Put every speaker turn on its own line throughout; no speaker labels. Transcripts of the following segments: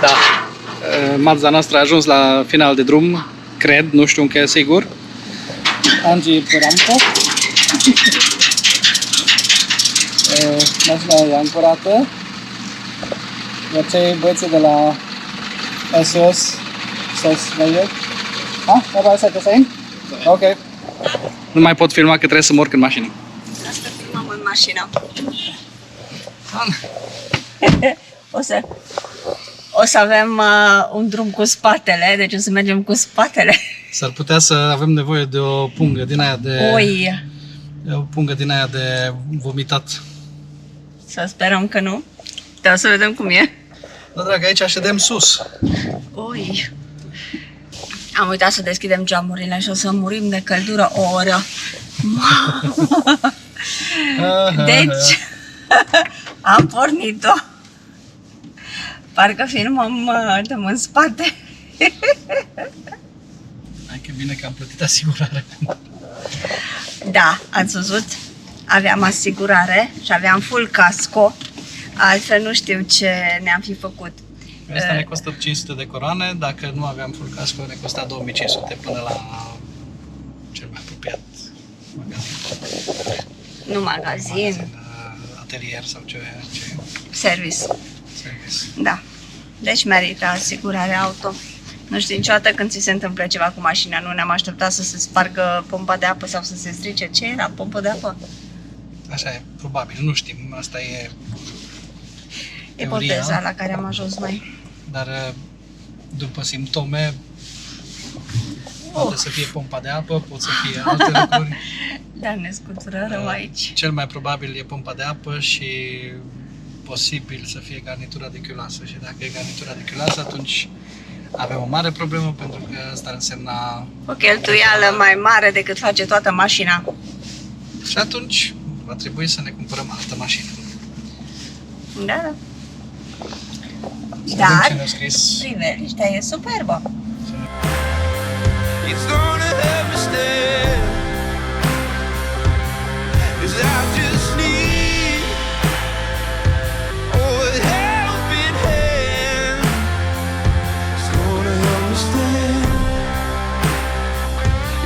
Da. Mazda noastră a ajuns la final de drum, cred, nu știu încă sigur. Angie pe rampă. Mașina e ancorată. Iar cei băieții de la SOS Meyer. Never set the same? Ok. Nu mai pot filma că trebuie să mă urc în mașină.
Asta filmăm în mașină. O să avem un drum cu spatele, deci o să mergem cu spatele.
S-ar putea să avem nevoie de o pungă din aia de...
Oi!
O pungă din aia de vomitat.
Să sperăm că nu. Dar o să vedem cum e.
Da, dragă, aici ședem sus.
Oi! Am uitat să deschidem geamurile și o să murim de căldură o oră. Deci, am pornit-o. Parcă filmăm dăm în spate.
Hai că bine că am plătit asigurare.
Da, ați văzut? Aveam asigurare și aveam full casco. Altfel nu știu ce ne-am fi făcut.
Asta ne costă 500 de coroane, dacă nu aveam full casco ne costa 2500 până la cel mai apropiat magazin.
Nu magazin.
Atelier sau ce.
Service.
Service.
Da. Deci merită asigurarea auto. Nu știu niciodată când ți se întâmplă ceva cu mașina. Nu ne-am așteptat să se spargă pompa de apă sau să se strice. Ce era? Pompă de apă?
Așa e, probabil, nu știm. Asta e
ipoteza
teoria,
la care am ajuns noi.
dar după simptome poate să fie pompa de apă, pot să fie alte lucruri.
Dar ne scutură rău aici.
Cel mai probabil e pompa de apă și posibil să fie garnitura de chiulasă. Și dacă e garnitura de chiulasă, atunci avem o mare problemă, pentru că asta ar însemna
o cheltuială mai mare decât face toată mașina.
și atunci va trebui să ne cumpărăm altă mașină.
Da, da.
Să
Dar
vedem ce ne-a scris.
priveliștea e superbă.
It's gonna help me stand, 'cause I just need a helping hand. It's gonna help me stand.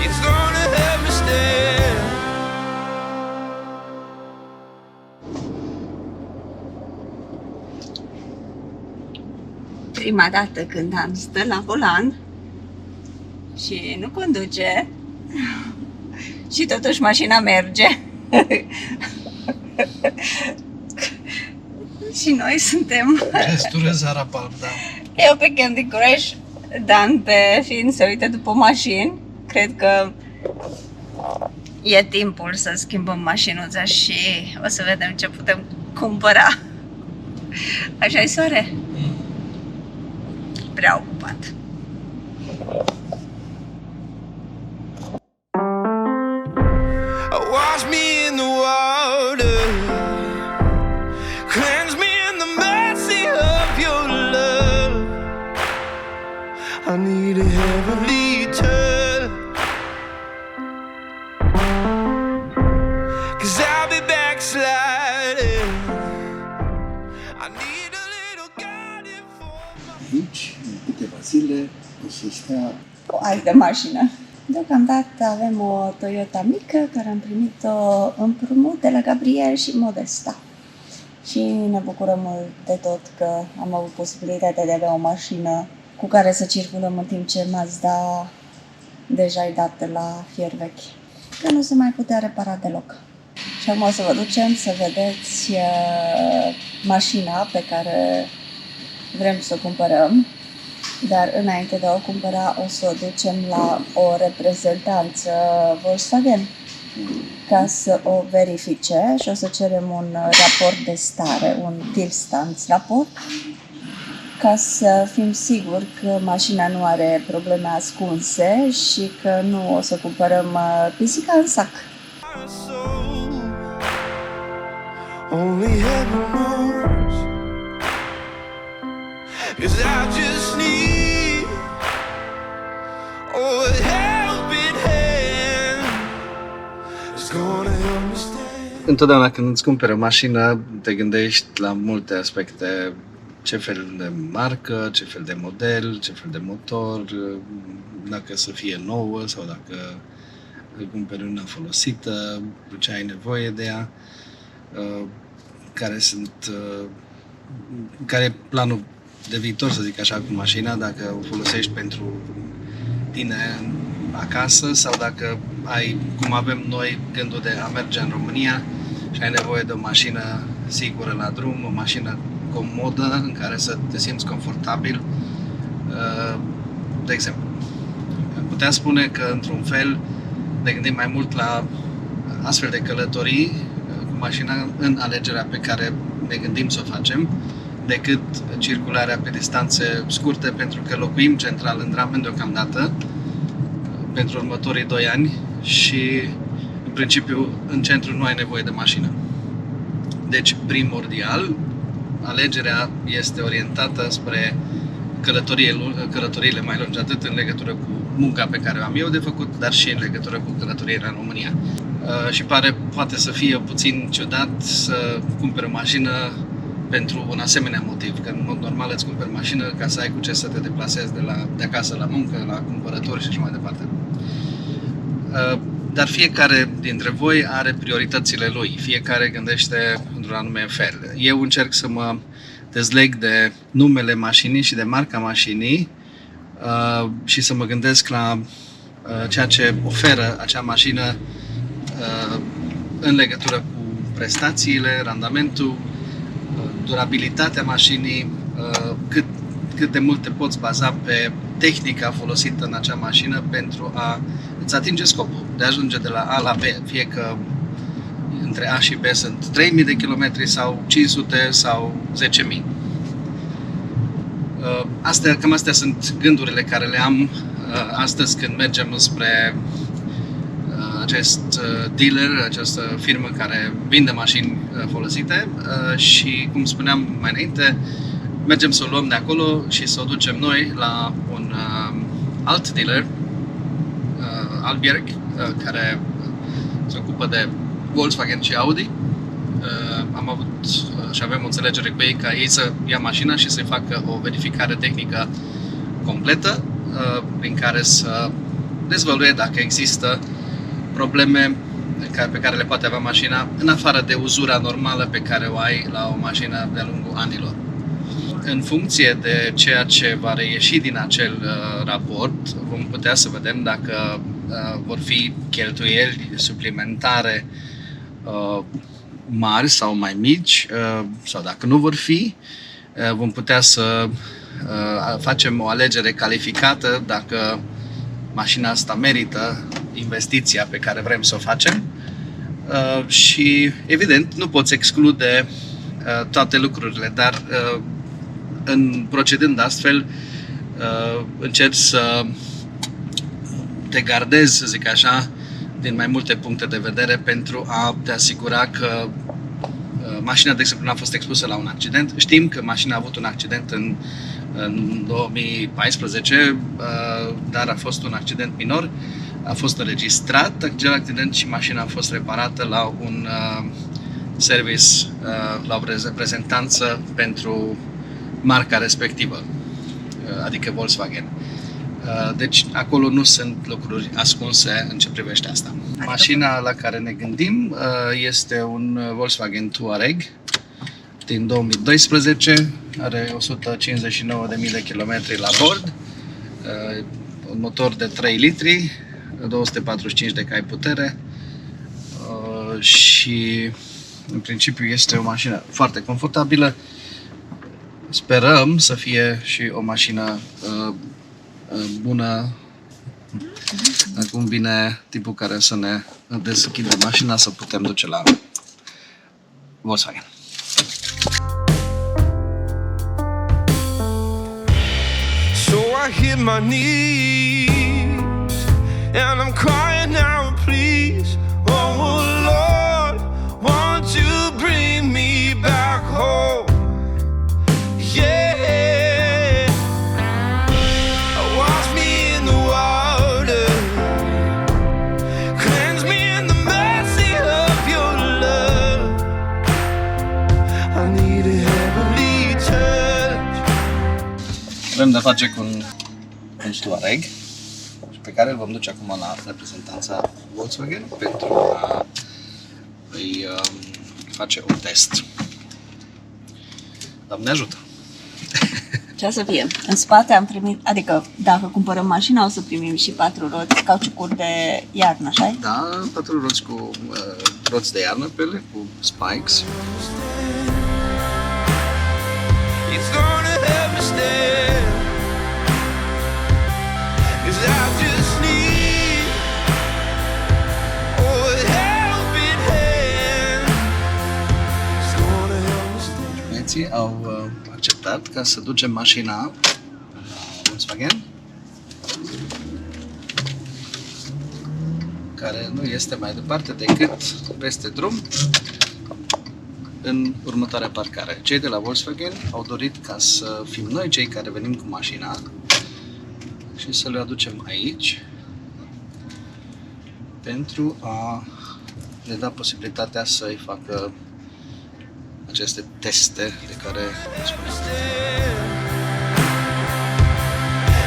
It's gonna help me stand.
Prima dată când am stat la volan și nu conduce și totuși mașina merge. Și noi suntem...
Restul Zarapalp, da.
Eu pe Candy Crush, Dan pe fiind se uită după mașini. Cred că e timpul să schimbăm mașinuța și o să vedem ce putem cumpăra. Așa-i, soare? Prea ocupat.
Wash me in the water, cleanse me in the mercy of your love. I need a heavenly touch, 'cause I'll be backsliding. I need a little guiding for my...
Aici, în câteva zile, o să stea
O altă mașină. Deocamdată avem o Toyota mică care am primit-o împrumut de la Gabriel și Modesta. Și ne bucurăm mult de tot că am avut posibilitatea de a avea o mașină cu care să circulăm în timp ce Mazda deja e dat la fier vechi. Că nu se mai putea repara deloc. Și acum o să vă ducem să vedeți mașina pe care vrem să o cumpărăm. Dar înainte de a o cumpăra, o să o ducem la o reprezentanță Volkswagen ca să o verifice și o să cerem un raport de stare, un Tilstands raport, ca să fim siguri că mașina nu are probleme ascunse și că nu o să cumpărăm pisica în sac.
soul. Only heaven knows, 'cause I just need a helping hand. It's gonna help me stand.
Întotdeauna când îți cumperi o mașină, te gândești la multe aspecte
ce fel de marcă, ce fel de model, ce fel de motor, dacă să fie nouă sau dacă îl cumperi una folosită, ce ai nevoie de ea, care e planul de viitor, să zic așa, cu mașina, dacă o folosești pentru tine acasă sau dacă ai, cum avem noi, gândul de a merge în România și ai nevoie de o mașină sigură la drum, o mașină comodă în care să te simți confortabil. De exemplu, putea spune că într-un fel ne gândim mai mult la astfel de călătorii cu mașina în alegerea pe care ne gândim să o facem, decât circularea pe distanțe scurte, pentru că locuim central în Dramen deocamdată pentru următorii 2 ani și în principiu în centru nu ai nevoie de mașină. Deci primordial alegerea este orientată spre călătoriile mai lungi, atât în legătură cu munca pe care o am eu de făcut, dar și în legătură cu călătoriile în România. Și poate să fie puțin ciudat să cumperi o mașină pentru un asemenea motiv, că în mod normal îți cumperi mașină ca să ai cu ce să te deplasezi de acasă la muncă, la cumpărături și așa mai departe. Dar fiecare dintre voi are prioritățile lui, fiecare gândește într-un anume fel. Eu încerc să mă dezleg de numele mașinii și de marca mașinii și să mă gândesc la ceea ce oferă acea mașină în legătură cu prestațiile, randamentul, durabilitatea mașinii, cât de mult te poți baza pe tehnica folosită în acea mașină pentru a îți atinge scopul de a ajunge de la A la B, fie că între A și B sunt 3000 de kilometri sau 500 sau 10.000. Cam astea sunt gândurile care le am astăzi când mergem spre acest dealer, această firmă care vinde mașini folosite și, cum spuneam mai înainte, mergem să o luăm de acolo și să o ducem noi la un alt dealer, Albjerg, care se ocupă de Volkswagen și Audi. Am avut și avem o înțelegere cu ei ca ei să ia mașina și să-i facă o verificare tehnică completă, prin care să dezvăluie dacă există probleme pe care le poate avea mașina, în afară de uzura normală pe care o ai la o mașină de-a lungul anilor. În funcție de ceea ce va reieși din acel raport, vom putea să vedem dacă vor fi cheltuieli suplimentare mari sau mai mici, sau dacă nu vor fi, vom putea să facem o alegere calificată dacă mașina asta merită investiția pe care vrem să o facem. Și evident nu poți exclude toate lucrurile, dar procedând astfel încerci să te gardezi, să zic așa, din mai multe puncte de vedere pentru a te asigura că mașina, de exemplu, n-a fost expusă la un accident. Știm că mașina a avut un accident în 2014, dar a fost un accident minor. A fost înregistrat acel accident și mașina a fost reparată la un service, la o reprezentanță pentru marca respectivă, adică Volkswagen. Deci acolo nu sunt lucruri ascunse în ce privește asta. Mașina la care ne gândim este un Volkswagen Touareg din 2012, are 159.000 de kilometri la bord, un motor de 3 litri, 245 de cai putere și în principiu este o mașină foarte confortabilă. Sperăm să fie și o mașină bună. Acum vine tipul care să ne deschidă mașina să putem duce la Volkswagen.
So I hit my knees and I'm crying out, please, oh Lord, won't you bring me back home? Yeah, wash me in the water, cleanse me in the mercy of your love. I need a heavenly touch.
avem de face cu un Touareg pe care îl vom duce acum la reprezentanța Volkswagen pentru a îi face un test. Doamne ajută!
Ce o să fie? În spate am primit, adică dacă cumpărăm mașina o să primim și 4 roți, cauciucuri de iarnă, așa?
Da, 4 roți cu roți de iarnă pe ele, cu spikes.
It's gonna help me stand. 'Cause I just need a helping hand. It's gonna help me stand.
Băieții au acceptat ca să ducem mașina la Volkswagen, care nu este mai departe decât peste drum, în următoarea parcare. Cei de la Volkswagen au dorit ca să fim noi cei care venim cu mașina și să le aducem aici pentru a le da posibilitatea să-i facă aceste teste de care spuneam.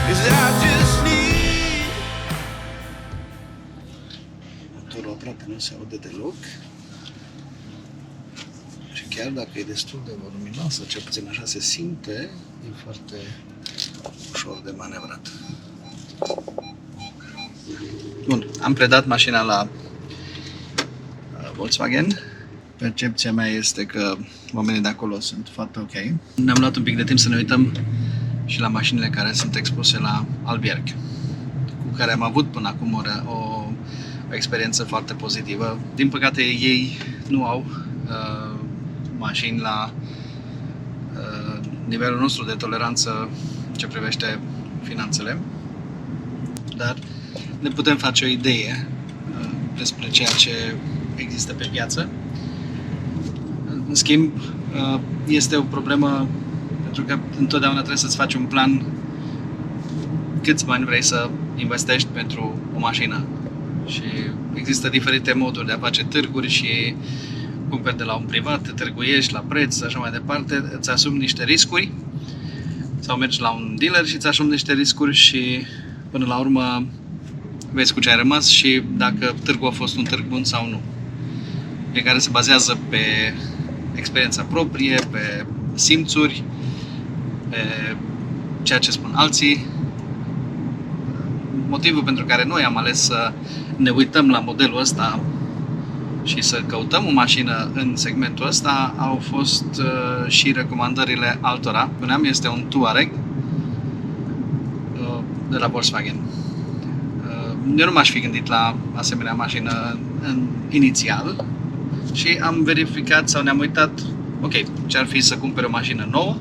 'Cause I just need.
Motorul aproape nu se aude deloc și chiar dacă e destul de voluminos, sau cel puțin așa se simte, e foarte ușor de manevrat. Bun, am predat mașina la Volkswagen. Percepția mea este că oamenii de acolo sunt foarte ok. Ne-am luat un pic de timp să ne uităm și la mașinile care sunt expuse la Alberg, cu care am avut până acum o experiență foarte pozitivă. Din păcate ei nu au mașini la nivelul nostru de toleranță ce privește finanțele, dar ne putem face o idee despre ceea ce există pe piață. În schimb, este o problemă pentru că întotdeauna trebuie să-ți faci un plan câți bani vrei să investești pentru o mașină. Și există diferite moduri de a face târguri și cumperi de la un privat, te târguiești la preț, așa mai departe, îți asumi niște riscuri sau mergi la un dealer și îți asumi niște riscuri și până la urmă vezi cu ce ai rămas și dacă târgul a fost un târg bun sau nu. Fiecare se bazează pe experiența proprie, pe simțuri, pe ceea ce spun alții. Motivul pentru care noi am ales să ne uităm la modelul ăsta și să căutăm o mașină în segmentul ăsta au fost și recomandările altora. Spuneam, este un Touareg de la Volkswagen. Eu nu m-aș fi gândit la asemenea mașină inițial și am verificat sau ne-am uitat, ok, ce ar fi să cumpere o mașină nouă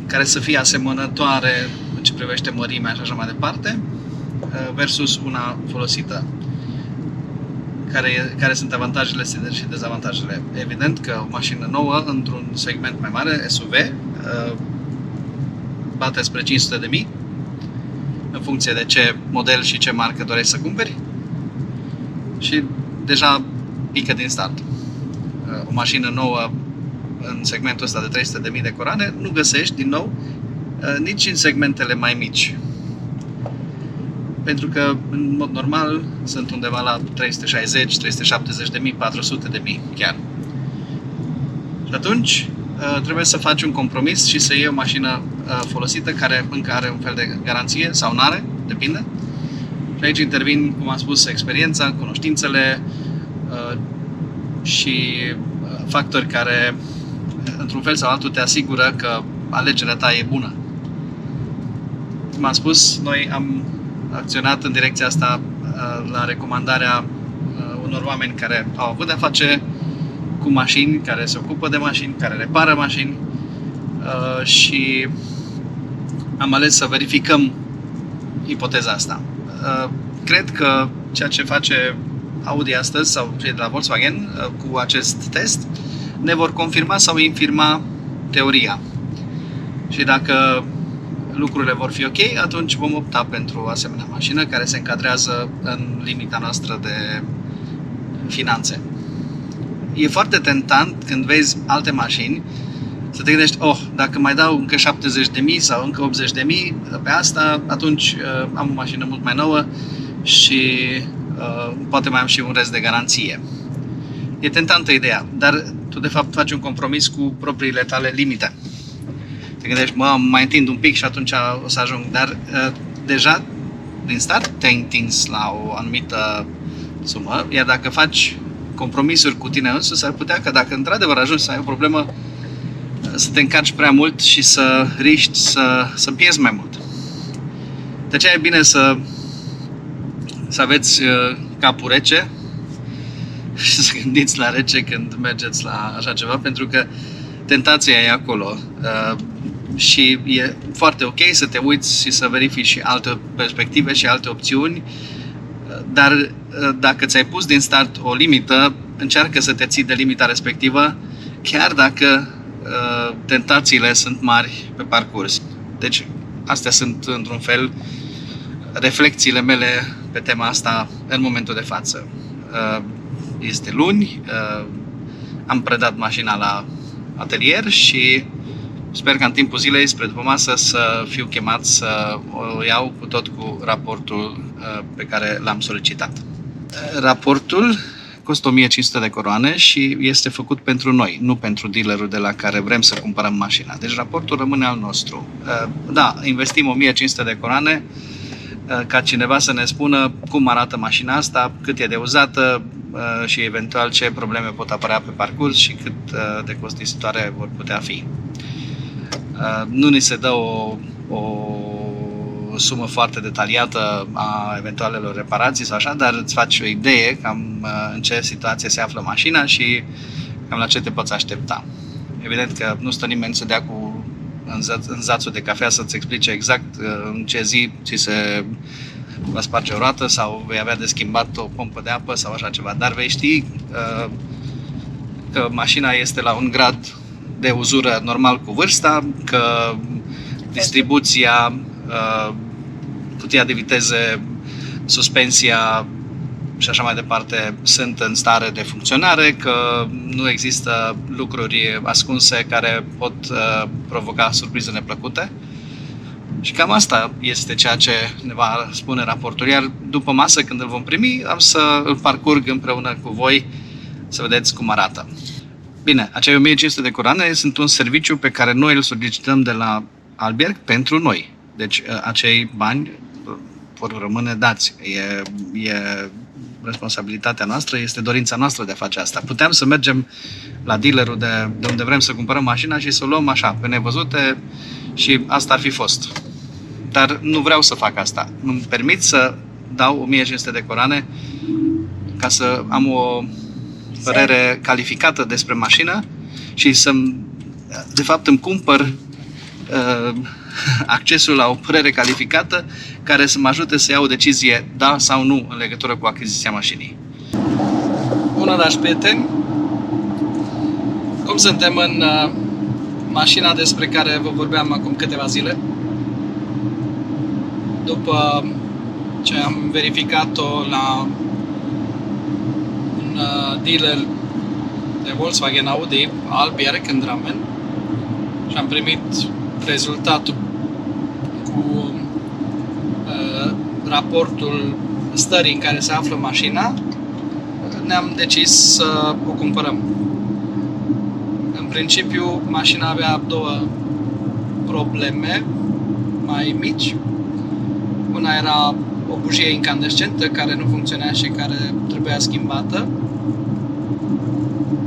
care să fie asemănătoare în ce privește mărimea și așa mai departe versus una folosită. Care sunt avantajele și dezavantajele? Evident că o mașină nouă într-un segment mai mare, SUV, bate spre 500.000 în funcție de ce model și ce marcă dorești să cumperi și deja pică din start. O mașină nouă în segmentul ăsta de 300.000 de coroane nu găsești, din nou, nici în segmentele mai mici. Pentru că, în mod normal, sunt undeva la 360, 370.000, 400.000 chiar. Și atunci trebuie să faci un compromis și să iei o mașină folosită care încă are un fel de garanție sau nu are, depinde. Și aici intervin, cum am spus, experiența, cunoștințele și factori care, într-un fel sau altul, te asigură că alegerea ta e bună. Cum am spus, noi am acționat în direcția asta la recomandarea unor oameni care au avut de-a face cu mașini, care se ocupă de mașini, care repară mașini și am ales să verificăm ipoteza asta. Cred că ceea ce face Audi astăzi sau cei de la Volkswagen cu acest test ne vor confirma sau infirma teoria. Și dacă lucrurile vor fi ok, atunci vom opta pentru o asemenea mașină care se încadrează în limita noastră de finanțe. E foarte tentant când vezi alte mașini să te gândești, dacă mai dau încă 70.000 sau încă 80.000 pe asta, atunci am o mașină mult mai nouă și poate mai am și un rest de garanție. E tentantă ideea, dar tu de fapt faci un compromis cu propriile tale limite. Te gândești, mai întind un pic și atunci o să ajung, dar deja din start te-ai întins la o anumită sumă, iar dacă faci compromisuri cu tine însuți, s-ar putea că dacă într-adevăr ajungi să ai o problemă, să te încarci prea mult și să riști să pierzi mai mult. De aceea e bine să aveți capul rece și să gândiți la rece când mergeți la așa ceva, pentru că tentația e acolo și e foarte ok să te uiți și să verifici și alte perspective și alte opțiuni, dar dacă ți-ai pus din start o limită, încearcă să te ții de limita respectivă, chiar dacă tentațiile sunt mari pe parcurs. Deci astea sunt într-un fel reflexiile mele pe tema asta în momentul de față. Este luni, am predat mașina la atelier și sper că în timpul zilei, spre după masă, să fiu chemat să o iau cu tot cu raportul pe care l-am solicitat. Raportul costă 1500 de coroane și este făcut pentru noi, nu pentru dealerul de la care vrem să cumpărăm mașina. Deci raportul rămâne al nostru. Da, investim 1500 de coroane ca cineva să ne spună cum arată mașina asta, cât e de uzată și eventual ce probleme pot apărea pe parcurs și cât de costisitoare vor putea fi. Nu ni se dă o sumă foarte detaliată a eventualelor reparații sau așa, dar îți faci o idee cam în ce situație se află mașina și cam la ce te poți aștepta. Evident că nu stă nimeni să dea cu în zațul de cafea să-ți explice exact în ce zi ți se va sparge o roată sau vei avea de schimbat o pompă de apă sau așa ceva, dar vei ști că mașina este la un grad de uzură normal cu vârsta, că distribuția, cutia de viteze, suspensia și așa mai departe sunt în stare de funcționare, că nu există lucruri ascunse care pot provoca surprize neplăcute. Și cam asta este ceea ce ne va spune raportul. Iar după masă, când îl vom primi, am să îl parcurg împreună cu voi să vedeți cum arată. Bine, acei 1500 de coroane sunt un serviciu pe care noi îl solicităm de la Alberg pentru noi. Deci acei bani vor rămâne dați. E responsabilitatea noastră, este dorința noastră de a face asta. Puteam să mergem la dealerul de unde vrem să cumpărăm mașina și să o luăm așa, pe nevăzute, și asta ar fi fost. Dar nu vreau să fac asta. Nu-mi permit să dau 1500 de coroane ca să am o părere calificată despre mașină și de fapt îmi cumpăr accesul la o părere calificată care să mă ajute să iau o decizie da sau nu în legătură cu achiziția mașinii. Bună, dragi prieteni! Cum suntem în mașina despre care vă vorbeam acum câteva zile? După ce am verificat-o la un dealer de Volkswagen Audi, Alberg, în Drammen, și am primit rezultatul cu raportul stării în care se află mașina, ne-am decis să o cumpărăm. În principiu, mașina avea două probleme mai mici. Una era o bujie incandescentă care nu funcționa și care trebuia schimbată.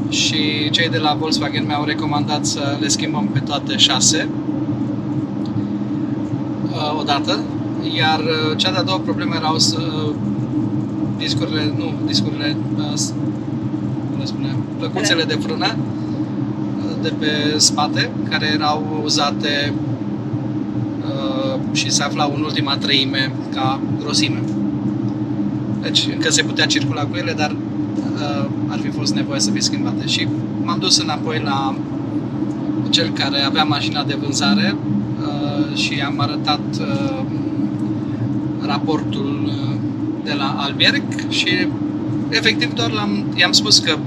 Și cei de la Volkswagen mi-au recomandat să le schimbăm pe toate 6 odată. Iar cea de-a doua problemă erau plăcuțele de frână de pe spate, care erau uzate și se aflau în ultima treime ca grosime. Deci încă se putea circula cu ele, dar ar fi fost nevoie să fie schimbate. Și m-am dus înapoi la cel care avea mașina de vânzare și am arătat raportul de la Alberg și efectiv doar i-am spus că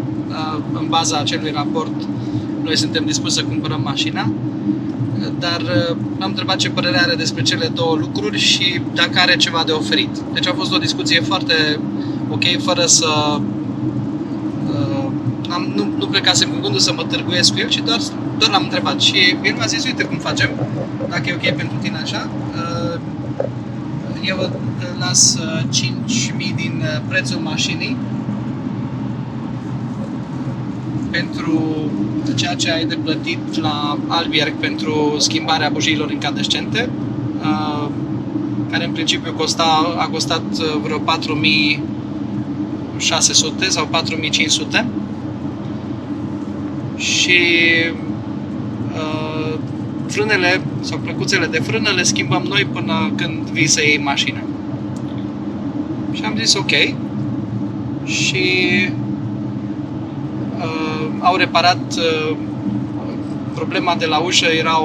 în baza acelui raport noi suntem dispuși să cumpărăm mașina, dar am întrebat ce părere are despre cele două lucruri și dacă are ceva de oferit. Deci a fost o discuție foarte ok, fără să... nu plecasem cu gândul să mă târguiesc cu el, ci doar l-am întrebat. Și el mi-a zis, uite cum facem, dacă e ok pentru tine așa, eu las 5.000 din prețul mașinii pentru ceea ce ai de plătit la Albierg pentru schimbarea bujiilor incandescente, care în principiu a costat vreo 4.600 sau 4.500 și frânele sau plăcuțele de frână le schimbăm noi până când vii să iei mașina. Și am zis ok și au reparat problema de la ușă, era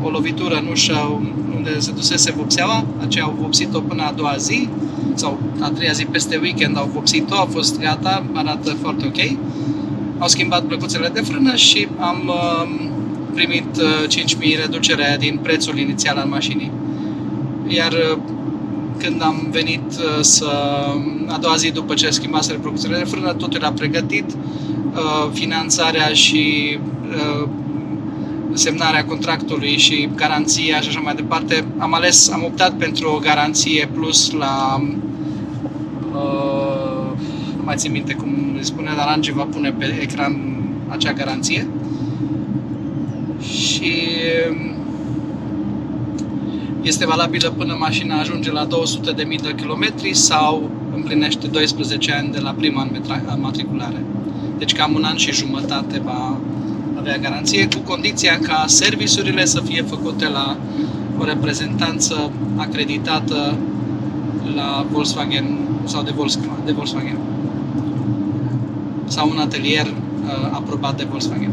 o lovitură în ușă unde se dusese vopseaua, aceea au vopsit-o până a doua zi sau a treia zi peste weekend au vopsit-o, a fost gata, arată foarte ok. Au schimbat plăcuțele de frână și am primit 5.000 reducere din prețul inițial al mașinii. Iar când am venit a doua zi după ce schimbaseră plăcuțele de frână, totul era pregătit, finanțarea și semnarea contractului și garanția și așa mai departe. Am optat pentru o garanție plus la nu mai țin minte cum îi spune, dar Angie va pune pe ecran acea garanție. Și este valabilă până mașina ajunge la 200.000 de kilometri sau împlinește 12 ani de la prima înmatriculare. Deci cam 1 an și jumătate va avea garanție, cu condiția ca serviciurile să fie făcute la o reprezentanță acreditată la Volkswagen sau de Volkswagen sau un atelier aprobat de Volkswagen.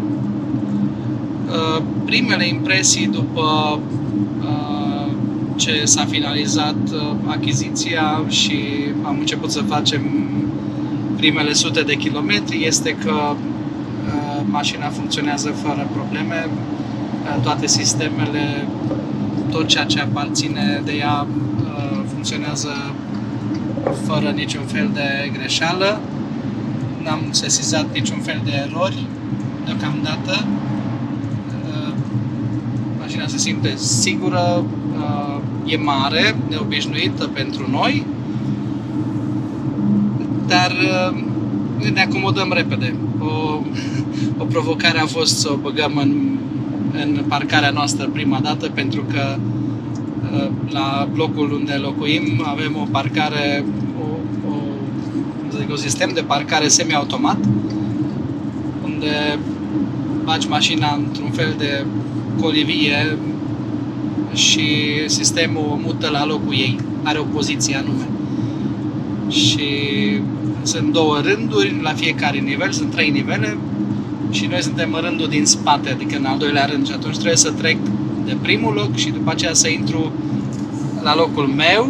Primele impresii după ce s-a finalizat achiziția și am început să facem primele sute de kilometri este că mașina funcționează fără probleme, toate sistemele, tot ceea ce aparține de ea funcționează fără niciun fel de greșeală. N-am sesizat niciun fel de erori deocamdată. Mașina se simte sigură, e mare, neobișnuită pentru noi, dar ne acomodăm repede. O provocare a fost să o băgăm în parcarea noastră prima dată, pentru că la blocul unde locuim avem o parcare, un sistem de parcare semi-automat, unde bagi mașina într-un fel de colivie și sistemul o mută la locul ei. Are o poziție anume. Și sunt 2 rânduri la fiecare nivel, sunt 3 nivele și noi suntem în rândul din spate, adică în al doilea rând, și atunci trebuie să trec de primul loc și după aceea să intru la locul meu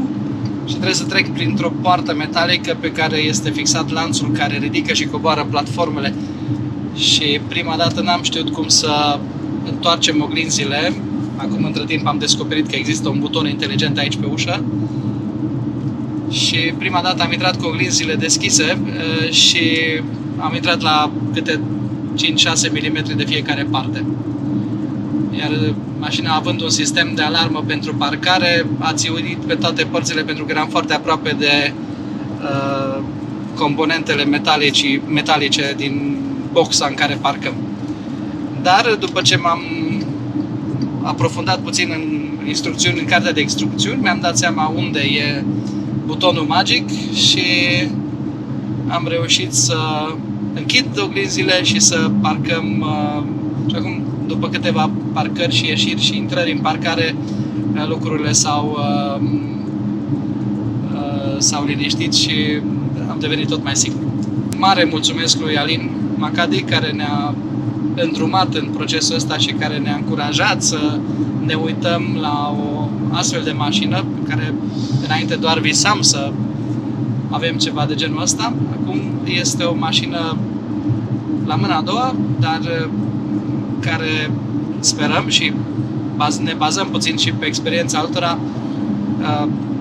și trebuie să trec printr-o poartă metalică pe care este fixat lanțul care ridică și coboară platformele. Și prima dată n-am știut cum să întoarcem oglinzile. Acum, între timp, am descoperit că există un buton inteligent aici pe ușă. Și prima dată am intrat cu oglinzile deschise și am intrat la câte 5-6 mm de fiecare parte. Iar mașina, având un sistem de alarmă pentru parcare, a țiuit pe toate părțile pentru că eram foarte aproape de componentele metalice din boxa în care parcăm. Dar după ce m-am aprofundat puțin în instrucțiuni, în cartea de instrucțiuni, mi-am dat seama unde e butonul magic și am reușit să închid oglinzile și să parcăm. Și acum, după câteva parcări și ieșiri și intrări în parcare, lucrurile s-au liniștit și am devenit tot mai sigur. Mare mulțumesc lui Alin Macadi, care ne-a îndrumat în procesul ăsta și care ne-a încurajat să ne uităm la o astfel de mașină pe care înainte doar visam să avem ceva de genul ăsta. Acum este o mașină la mâna a doua, dar care sperăm și ne bazăm puțin și pe experiența altora,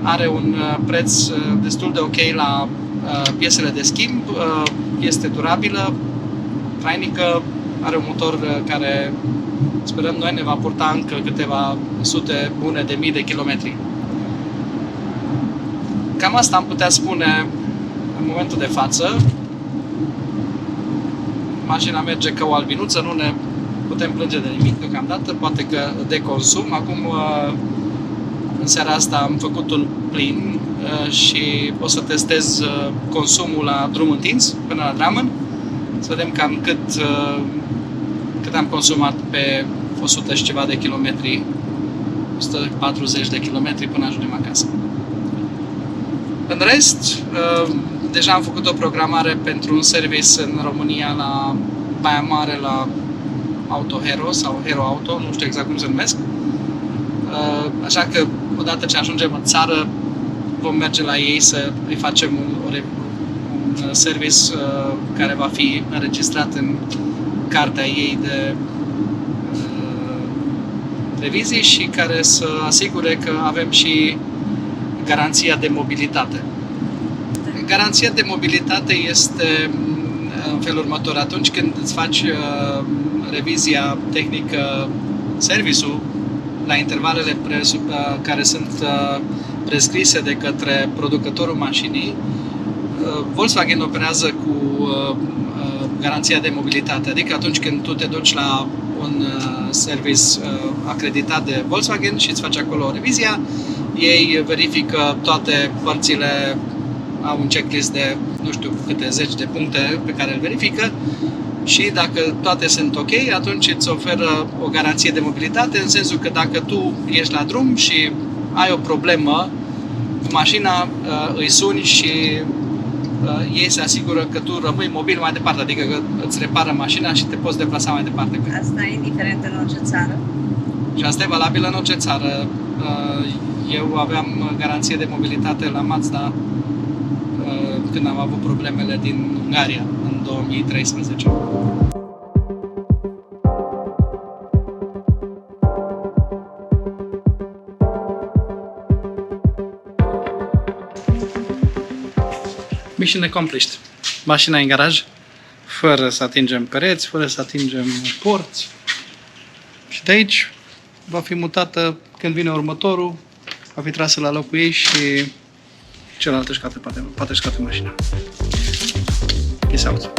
are un preț destul de ok la piesele de schimb, este durabilă, trainică, are un motor care sperăm noi ne va purta încă câteva sute bune de mii de kilometri. Cam asta am putea spune în momentul de față. Mașina merge ca o albinuță, nu ne putem plânge de nimic deocamdată, poate că de consum. Acum, în seara asta am făcut un plin și o să testez consumul la drum întins până la Drammen. Să vedem cam cât am consumat pe 100 și ceva de kilometri, 140 de kilometri până ajungem acasă. În rest, deja am făcut o programare pentru un service în România la Baia Mare, la Auto Hero sau Hero Auto, nu știu exact cum se numesc. Așa că odată ce ajungem în țară vom merge la ei să îi facem un service care va fi înregistrat în cartea ei de revizii și care să asigure că avem și garanția de mobilitate. Garanția de mobilitate este în felul următor. Atunci când îți faci revizia tehnică, serviciul, la intervalele care sunt prescrise de către producătorul mașinii, Volkswagen operează cu garanția de mobilitate. Adică atunci când tu te duci la un service acreditat de Volkswagen și îți faci acolo revizia, ei verifică toate părțile, au un checklist de nu știu câte zeci de puncte pe care îl verifică și dacă toate sunt ok, atunci îți oferă o garanție de mobilitate, în sensul că dacă tu ești la drum și ai o problemă cu mașina, îi suni și ei se asigură că tu rămâi mobil mai departe, adică că îți repară mașina și te poți deplasa mai departe.
Asta e indiferent în orice țară?
Și asta e valabil în orice țară. Eu aveam garanție de mobilitate la Mazda când am avut problemele din Ungaria în 2013. Mission accomplished. Mașina în garaj, fără să atingem pereți, fără să atingem porți. Și de aici va fi mutată când vine următorul, va fi trasă la locul ei și celălalt își poate scoate mașina. Peace out.